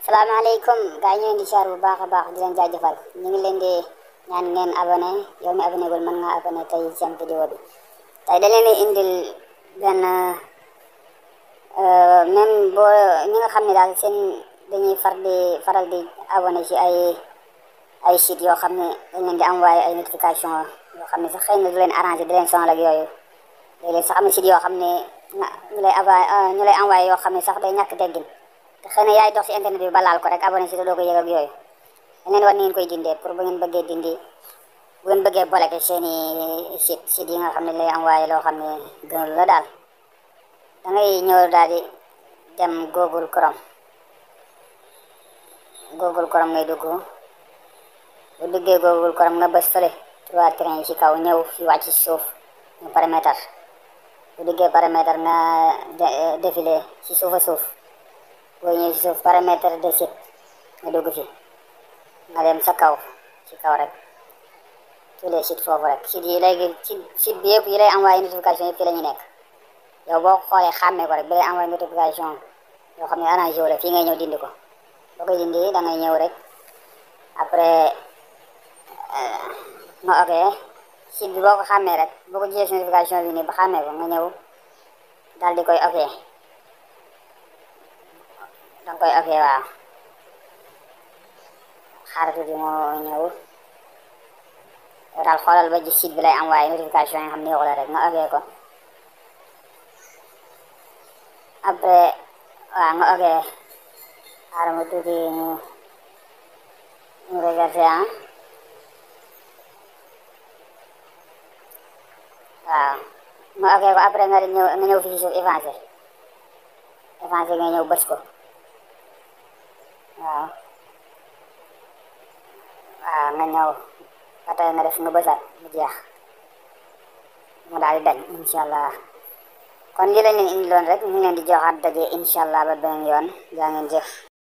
salaamaaleykum gars yi ñu ngi di siyaar bu baax a baax di leen jaajëfal ñu ngi leen di ñaan ngeen abonné yow mi abonné gul mën nga abonné tey seen vidéo bi tey da leen di indil benn même boo ñi nga xam ne daal seen dañuy faral di abonné ci ay site yoo xam ne dañ leen di envoyé ay notification yoo xam ne sax xëy na du leen arrangé di leen sonal ak yooyu léeg-léeg sax am na site yoo xam ne ñu lay envoyé yoo xam ne sax day ñàkk teggin te xëy na yaay dox ci internet bi ba laal ko rek abonné si te doo ko yëg ak yooyu dañ leen war ni ngeen koy dindee pour bu ngeen bëggee dindi bu ngeen bëggee bloqué seeni site yi nga xam ne lay envoyé loo xam ne gënul la daal da ngay ñëw daal di dem Google Chrome ngay dugg bu duggee Google Chrome nga bës fële trois trains yi ci kaw ñëw fi wàcc ci suuf ñu paramètre bu duggee paramètre nga défilé ci suuf a suuf boo ñëwee ci suuf paramètre de site nga dugg fi nga dem sa kaw ci kaw rek tous les sites foofu rek site yi léegi site bi yëpp yi lay envoyé notification yëpp fi la ñu nekk yow boo xoolee xàmmee ko rek bi lay envoyé notification yoo xam ne arrangé wu la fii ngay ñëw dindi ko boo koy dindi da ngay ñëw rek après nga ok site bi boo ko xàmmee rek boo ko gisee notification bi nii ba xàmmee ko nga ñëw daal di koy ok danga koy ok waaw xaar tuuti moo ñëw daal xoolal ba gis site bi lay envoyé notification yi xam ne la rek nga ok ko après waaw nga ok xaaral ma tuuti ñu reversé waaw nga ok ko après nga ñëw fii ci suuf effacé nga ñëw bës ko waaw nga ñëw ba tey nga def nga bësaat mu jeex mu daal di dañ incha allah kon li lañ leen indiloon rek ñu ngi leen di joxaat daje incha allah ba beneen yoon jaa ngeen jëf